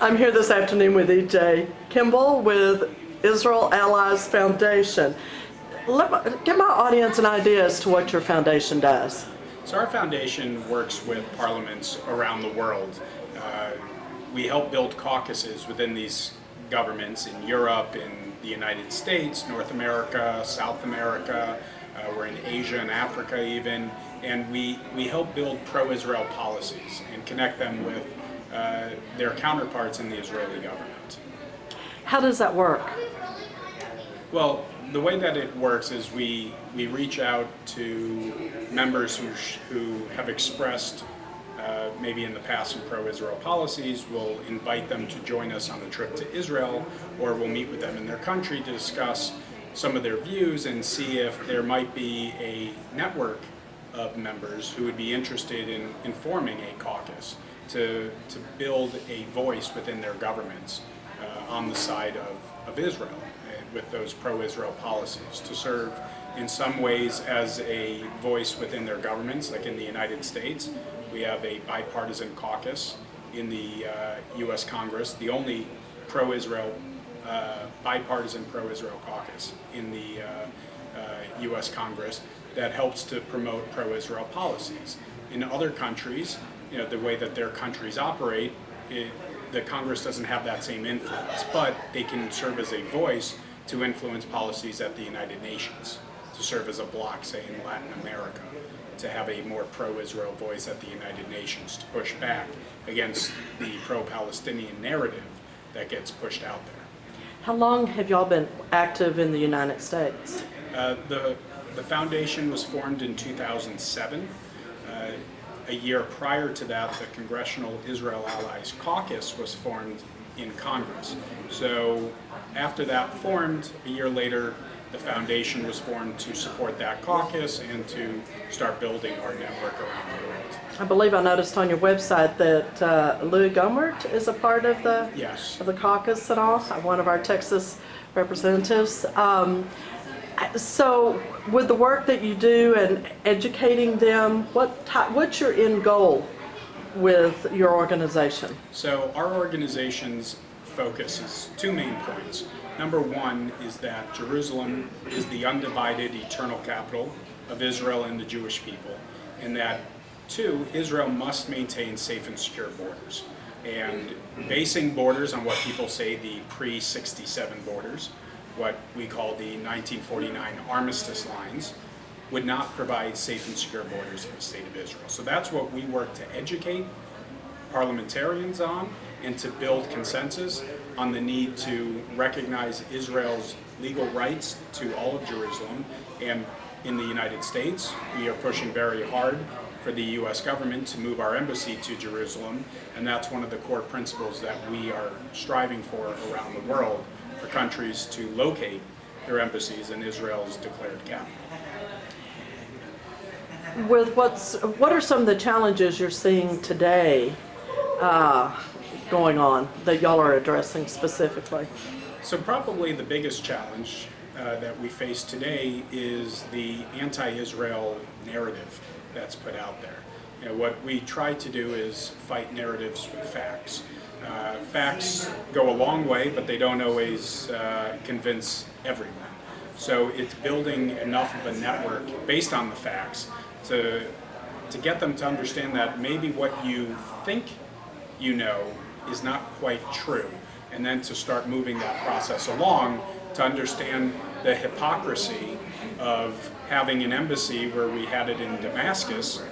I'm here this afternoon with E.J. Kimball with Israel Allies Foundation. Give my audience an idea as to what your foundation does. So our foundation works with parliaments around the world. We help build caucuses within these governments in Europe, in the United States, North America, South America, we're in Asia and Africa even, and we help build pro-Israel policies and connect them with their counterparts in the Israeli government. How does that work? Well, the way that it works is we reach out to members who have expressed maybe in the past some pro-Israel policies. We'll invite them to join us on a trip to Israel, or we'll meet with them in their country to discuss some of their views and see if there might be a network of members who would be interested in forming a caucus to build a voice within their governments on the side of Israel with those pro-Israel policies, to serve in some ways as a voice within their governments. Like in the United States, we have a bipartisan caucus in the U.S. Congress, the only pro-Israel, bipartisan pro-Israel caucus in the U.S. Congress that helps to promote pro-Israel policies. In other countries, you know, the way that their countries operate, the Congress doesn't have that same influence, but they can serve as a voice to influence policies at the United Nations, to serve as a bloc, say in Latin America, to have a more pro-Israel voice at the United Nations, to push back against the pro-Palestinian narrative that gets pushed out there. How long have y'all been active in the United States? The foundation was formed in 2007. A year prior to that, the Congressional Israel Allies Caucus was formed in Congress. So after that formed, a year later, the foundation was formed to support that caucus and to start building our network around the world. I believe I noticed on your website that Louis Gohmert is a part of the Yes. of the caucus and all, one of our Texas representatives. So with the work that you do and educating them, what's your end goal with your organization? So our organization's focus is two main points. Number one is that Jerusalem is the undivided eternal capital of Israel and the Jewish people, and that two, Israel must maintain safe and secure borders. And basing borders on what people say the pre-67 borders, what we call the 1949 armistice lines, would not provide safe and secure borders for the state of Israel. So that's what we work to educate parliamentarians on and to build consensus on the need to recognize Israel's legal rights to all of Jerusalem. And in the United States, we are pushing very hard for the U.S. government to move our embassy to Jerusalem, and that's one of the core principles that we are striving for around the world, for countries to locate their embassies in Israel's declared capital. With what are some of the challenges you're seeing today going on that y'all are addressing specifically? So probably the biggest challenge that we face today is the anti-Israel narrative that's put out there. You know, what we try to do is fight narratives with facts. Facts go a long way, but they don't always convince everyone. So it's building enough of a network based on the facts to get them to understand that maybe what you think you know is not quite true, and then to start moving that process along to understand the hypocrisy of having an embassy where we had it in Damascus,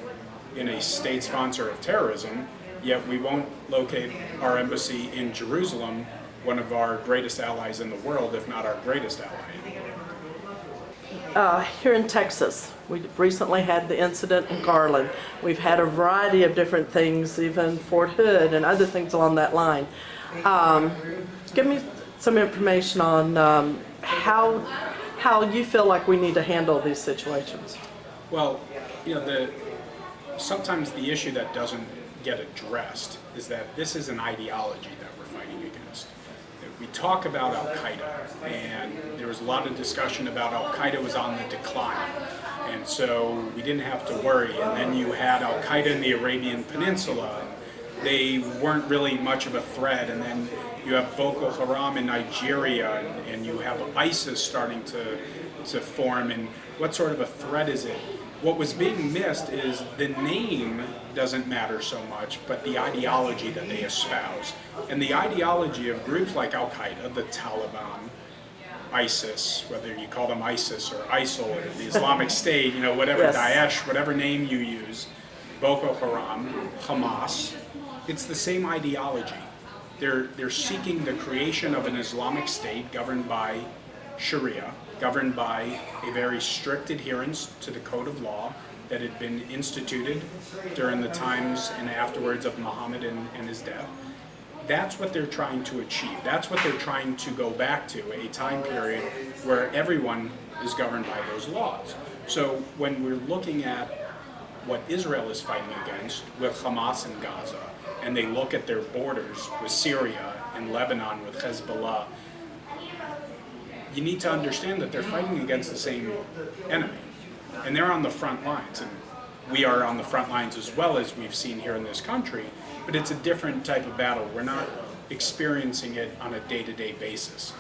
in a state sponsor of terrorism, yet we won't locate our embassy in Jerusalem, one of our greatest allies in the world, if not our greatest ally. Here in Texas, we recently had the incident in Garland. We've had a variety of different things, even Fort Hood and other things along that line. Give me some information on how you feel like we need to handle these situations. Well, you know, sometimes the issue that doesn't get addressed is that this is an ideology that we're fighting against. We talk about Al-Qaeda, and there was a lot of discussion about Al-Qaeda was on the decline, and so we didn't have to worry. And then you had Al-Qaeda in the Arabian Peninsula, they weren't really much of a threat. And then you have Boko Haram in Nigeria, and you have ISIS starting to form. And what sort of a threat is it? What was being missed is the name doesn't matter so much, but the ideology that they espouse. And the ideology of groups like Al-Qaeda, the Taliban, ISIS, whether you call them ISIS or ISIL or the Islamic State, whatever, Yes. Daesh, whatever name you use, Boko Haram, Hamas, it's the same ideology. They're seeking the creation of an Islamic State governed by Sharia, governed by a very strict adherence to the code of law that had been instituted during the times and afterwards of Muhammad and his death. That's what they're trying to achieve. That's what they're trying to go back to, a time period where everyone is governed by those laws. So when we're looking at what Israel is fighting against with Hamas in Gaza, and they look at their borders with Syria and Lebanon with Hezbollah, you need to understand that they're fighting against the same enemy. And they're on the front lines. And we are on the front lines as well, as we've seen here in this country, but it's a different type of battle. We're not experiencing it on a day-to-day basis.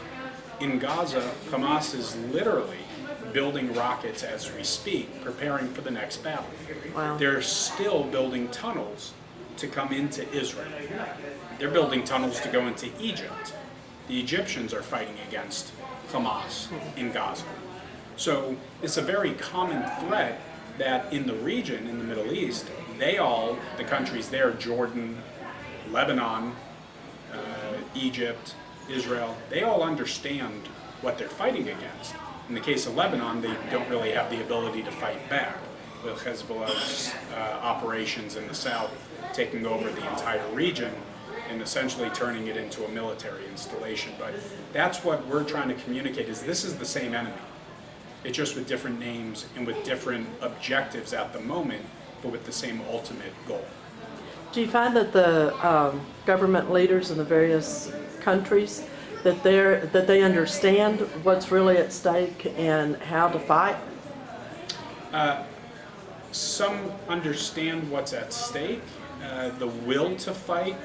In Gaza, Hamas is literally building rockets as we speak, preparing for the next battle. Wow. They're still building tunnels to come into Israel. They're building tunnels to go into Egypt. The Egyptians are fighting against Hamas in Gaza. So it's a very common threat that in the region, in the Middle East, the countries there, Jordan, Lebanon, Egypt, Israel, they all understand what they're fighting against. In the case of Lebanon, they don't really have the ability to fight back, with Hezbollah's operations in the south taking over the entire region and essentially turning it into a military installation. But that's what we're trying to communicate, is this is the same enemy. It's just with different names and with different objectives at the moment, but with the same ultimate goal. Do you find that the government leaders in the various countries, that they understand what's really at stake and how to fight? Some understand what's at stake, the will to fight.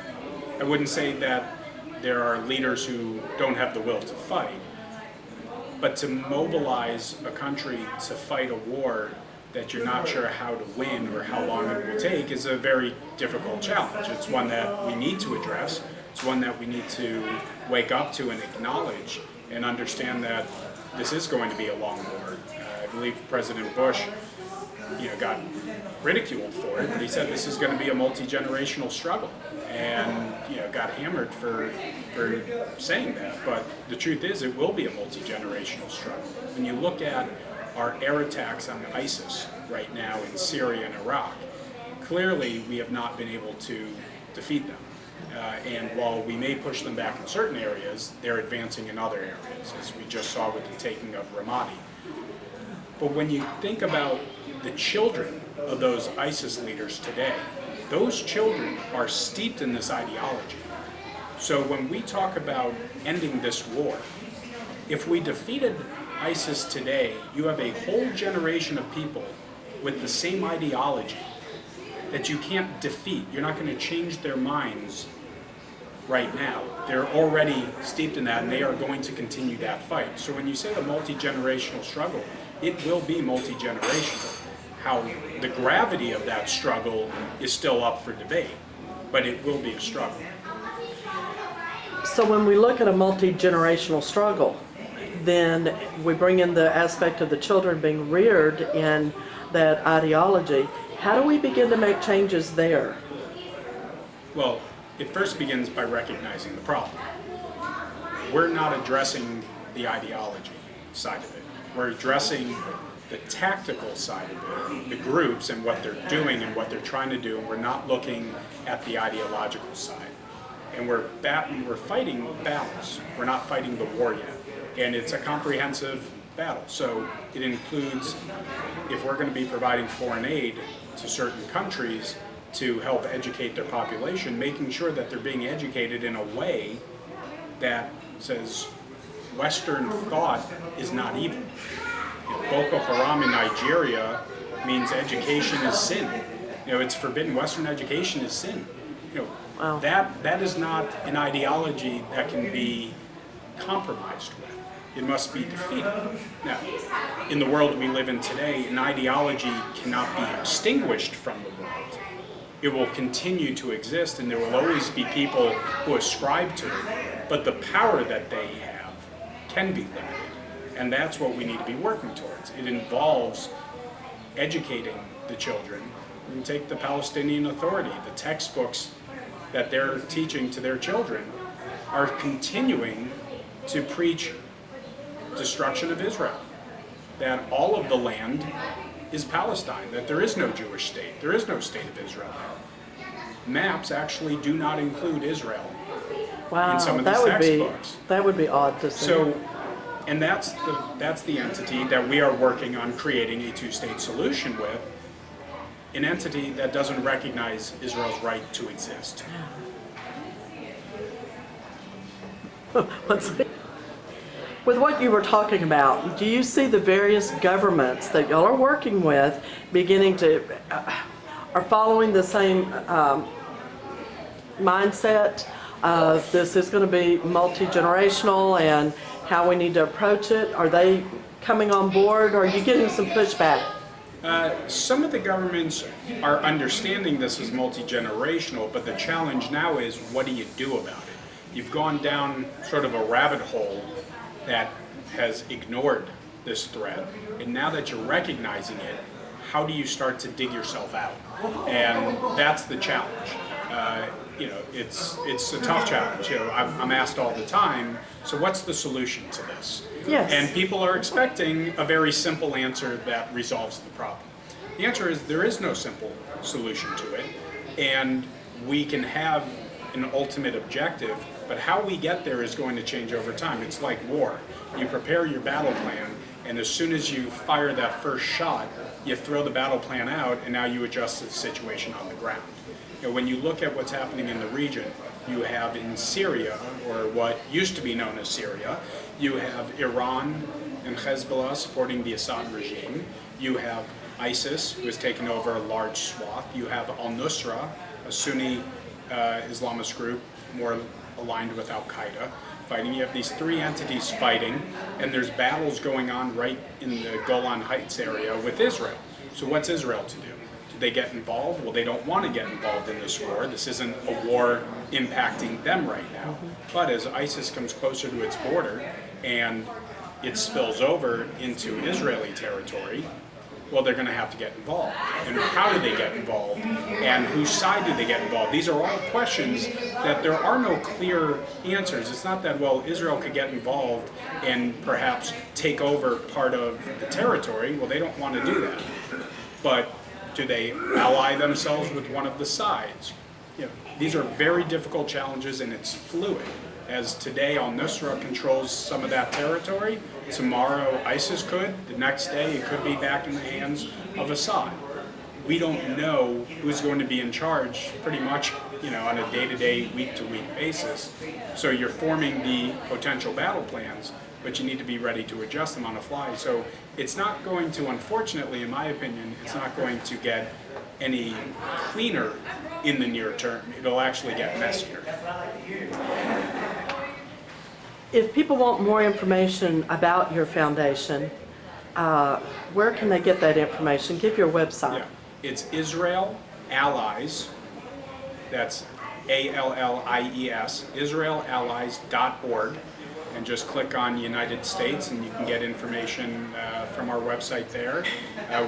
I wouldn't say that there are leaders who don't have the will to fight, but to mobilize a country to fight a war that you're not sure how to win or how long it will take is a very difficult challenge. It's one that we need to address. It's one that we need to wake up to and acknowledge and understand that this is going to be a long war. I believe President Bush got ridiculed for it, but he said this is going to be a multi-generational struggle, and got hammered for saying that. But the truth is, it will be a multi-generational struggle. When you look at our air attacks on ISIS right now in Syria and Iraq, clearly we have not been able to defeat them. And while we may push them back in certain areas, they're advancing in other areas, as we just saw with the taking of Ramadi. But when you think about the children of those ISIS leaders today, those children are steeped in this ideology. So when we talk about ending this war, if we defeated ISIS today, you have a whole generation of people with the same ideology that you can't defeat. You're not going to change their minds right now. They're already steeped in that, and they are going to continue that fight. So when you say a multi-generational struggle, it will be multi-generational. How the gravity of that struggle is still up for debate, but it will be a struggle. So when we look at a multi-generational struggle, then we bring in the aspect of the children being reared in that ideology. How do we begin to make changes there? Well, it first begins by recognizing the problem. We're not addressing the ideology side of it. We're addressing the tactical side of it, the groups and what they're doing and what they're trying to do, and we're not looking at the ideological side. And we're fighting battles. We're not fighting the war yet. And it's a comprehensive battle. So it includes, if we're going to be providing foreign aid to certain countries to help educate their population, making sure that they're being educated in a way that says Western thought is not evil. Boko Haram in Nigeria means education is sin. It's forbidden. Western education is sin. Wow. That is not an ideology that can be compromised with. It must be defeated. Now, in the world we live in today, an ideology cannot be extinguished from the world. It will continue to exist, and there will always be people who ascribe to it, but the power that they have can be limited, and that's what we need to be working towards. It involves educating the children. And take the Palestinian Authority, the textbooks that they're teaching to their children are continuing to preach destruction of Israel, that all of the land is Palestine, that there is no Jewish state, there is no state of Israel. Maps actually do not include Israel in some of these textbooks. That would be odd to see. So, and that's the entity that we are working on creating a two-state solution with, an entity that doesn't recognize Israel's right to exist. With what you were talking about, do you see the various governments that y'all are working with beginning to, are following the same mindset of this is going to be multi-generational and how we need to approach it? Are they coming on board, or are you getting some pushback? Some of the governments are understanding this is multi-generational, but the challenge now is, what do you do about it? You've gone down sort of a rabbit hole that has ignored this threat, and now that you're recognizing it, how do you start to dig yourself out? And that's the challenge. It's a tough challenge. I'm asked all the time, so what's the solution to this? Yes. And people are expecting a very simple answer that resolves the problem. The answer is there is no simple solution to it, and we can have an ultimate objective, but how we get there is going to change over time. It's like war. You prepare your battle plan, and as soon as you fire that first shot, you throw the battle plan out, and now you adjust to the situation on the ground. When you look at what's happening in the region, you have in Syria, or what used to be known as Syria, you have Iran and Hezbollah supporting the Assad regime. You have ISIS, who has taken over a large swath. You have al-Nusra, a Sunni Islamist group, more aligned with Al-Qaeda, fighting. You have these three entities fighting, and there's battles going on right in the Golan Heights area with Israel. So what's Israel to do? Do they get involved? Well, they don't want to get involved in this war. This isn't a war impacting them right now. But as ISIS comes closer to its border and it spills over into Israeli territory, well, they're going to have to get involved. And how do they get involved? And whose side do they get involved? These are all questions that there are no clear answers. It's not that, well, Israel could get involved and perhaps take over part of the territory. Well, they don't want to do that. But do they ally themselves with one of the sides? These are very difficult challenges, and it's fluid. As today al-Nusra controls some of that territory, tomorrow ISIS could, the next day it could be back in the hands of Assad. We don't know who's going to be in charge pretty much, on a day-to-day, week-to-week basis. So you're forming the potential battle plans, but you need to be ready to adjust them on the fly. So it's not going to, unfortunately, in my opinion, it's not going to get any cleaner in the near term. It'll actually get messier. If people want more information about your foundation, where can they get that information? Give your website. Yeah, it's Israel Allies, that's ALLIES, IsraelAllies.org, and just click on United States and you can get information from our website there.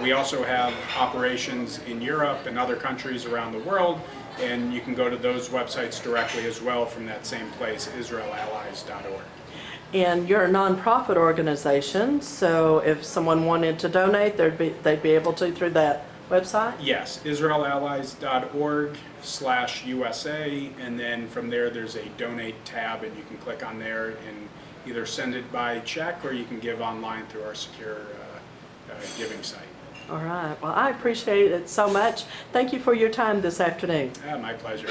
We also have operations in Europe and other countries around the world, and you can go to those websites directly as well from that same place, IsraelAllies.org. And you're a nonprofit organization, so if someone wanted to donate, they'd be able to through that website? Yes, IsraelAllies.org/USA, and then from there there's a donate tab, and you can click on there and either send it by check or you can give online through our secure giving site. All right. Well, I appreciate it so much. Thank you for your time this afternoon. My pleasure.